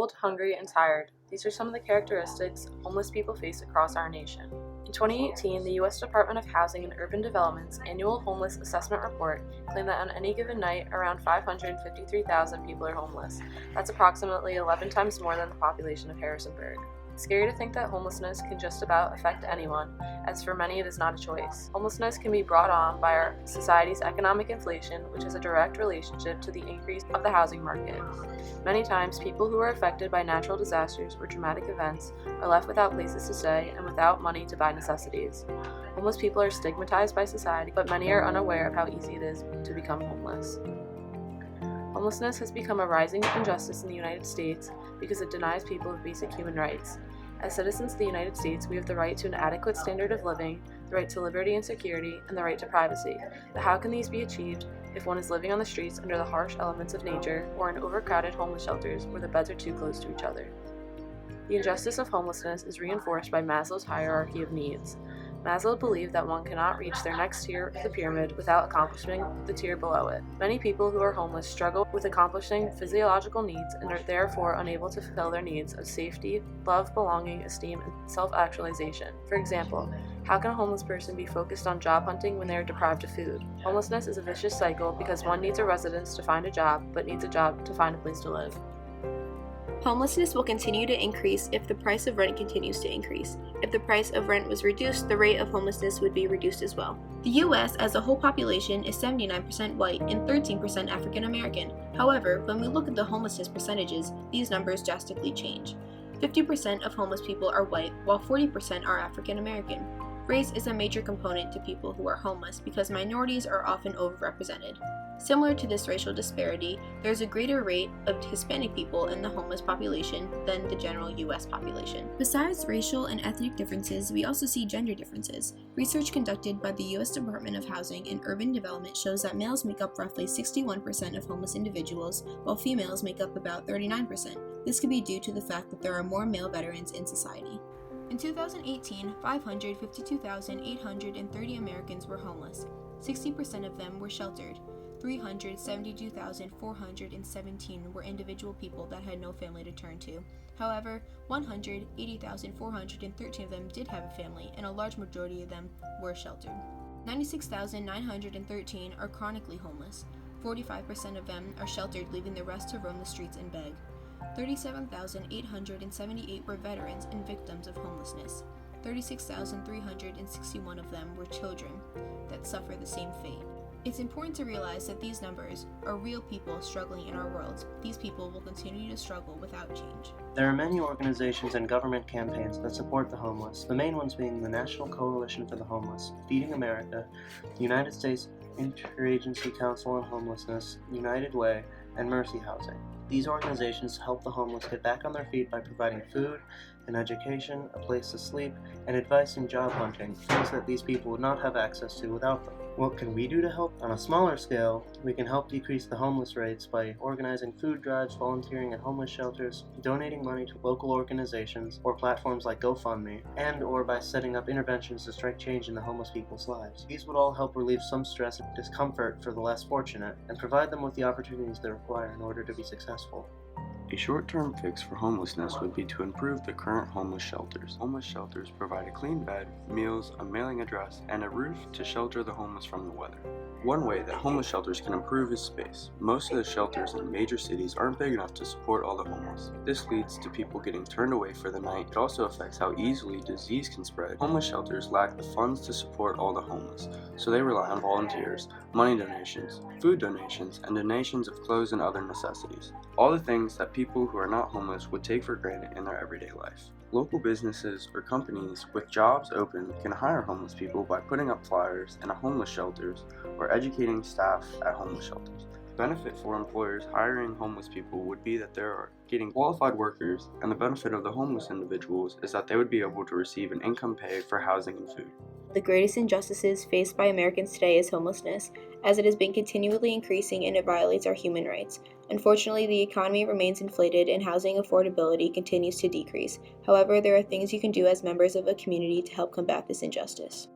cold, hungry, and tired. These are some of the characteristics homeless people face across our nation. In 2018, the U.S. Department of Housing and Urban Development's annual homeless assessment report claimed that on any given night, around 553,000 people are homeless. That's approximately 11 times more than the population of Harrisonburg. It's scary to think that homelessness can just about affect anyone, as for many it is not a choice. Homelessness can be brought on by our society's economic inflation, which has a direct relationship to the increase of the housing market. Many times, people who are affected by natural disasters or traumatic events are left without places to stay and without money to buy necessities. Homeless people are stigmatized by society, but many are unaware of how easy it is to become homeless. Homelessness has become a rising injustice in the United States because it denies people of basic human rights. As citizens of the United States, we have the right to an adequate standard of living, the right to liberty and security, and the right to privacy. But how can these be achieved if one is living on the streets under the harsh elements of nature or in overcrowded homeless shelters where the beds are too close to each other? The injustice of homelessness is reinforced by Maslow's hierarchy of needs. Maslow believed that one cannot reach their next tier of the pyramid without accomplishing the tier below it. Many people who are homeless struggle with accomplishing physiological needs and are therefore unable to fulfill their needs of safety, love, belonging, esteem, and self-actualization. For example, how can a homeless person be focused on job hunting when they are deprived of food? Homelessness is a vicious cycle because one needs a residence to find a job, but needs a job to find a place to live. Homelessness will continue to increase if the price of rent continues to increase. If the price of rent was reduced, the rate of homelessness would be reduced as well. The U.S. as a whole population is 79% white and 13% African American. However, when we look at the homelessness percentages, these numbers drastically change. 50% of homeless people are white, while 40% are African American. Race is a major component to people who are homeless because minorities are often overrepresented. Similar to this racial disparity, there is a greater rate of Hispanic people in the homeless population than the general U.S. population. Besides racial and ethnic differences, we also see gender differences. Research conducted by the U.S. Department of Housing and Urban Development shows that males make up roughly 61% of homeless individuals, while females make up about 39%. This could be due to the fact that there are more male veterans in society. In 2018, 552,830 Americans were homeless. 60% of them were sheltered. 372,417 were individual people that had no family to turn to. However, 180,413 of them did have a family, and a large majority of them were sheltered. 96,913 are chronically homeless. 45% of them are sheltered, leaving the rest to roam the streets and beg. 37,878 were veterans and victims of homelessness. 36,361 of them were children that suffer the same fate. It's important to realize that these numbers are real people struggling in our world. These people will continue to struggle without change. There are many organizations and government campaigns that support the homeless, the main ones being the National Coalition for the Homeless, Feeding America, the United States Interagency Council on Homelessness, United Way, and Mercy Housing. These organizations help the homeless get back on their feet by providing food, an education, a place to sleep, and advice in job hunting, things that these people would not have access to without them. What can we do to help? On a smaller scale, we can help decrease the homeless rates by organizing food drives, volunteering at homeless shelters, donating money to local organizations or platforms like GoFundMe, and or by setting up interventions to strike change in the homeless people's lives. These would all help relieve some stress and discomfort for the less fortunate and provide them with the opportunities they require in order to be successful. A short-term fix for homelessness would be to improve the current homeless shelters. Homeless shelters provide a clean bed, meals, a mailing address, and a roof to shelter the homeless from the weather. One way that homeless shelters can improve is space. Most of the shelters in major cities aren't big enough to support all the homeless. This leads to people getting turned away for the night. It also affects how easily disease can spread. Homeless shelters lack the funds to support all the homeless, so they rely on volunteers, money donations, food donations, and donations of clothes and other necessities. All the things that people who are not homeless would take for granted in their everyday life. Local businesses or companies with jobs open can hire homeless people by putting up flyers in homeless shelters or educating staff at homeless shelters. The benefit for employers hiring homeless people would be that they are getting qualified workers, and the benefit of the homeless individuals is that they would be able to receive an income pay for housing and food. The greatest injustices faced by Americans today is homelessness, as it has been continually increasing and it violates our human rights. Unfortunately, the economy remains inflated and housing affordability continues to decrease. However, there are things you can do as members of a community to help combat this injustice.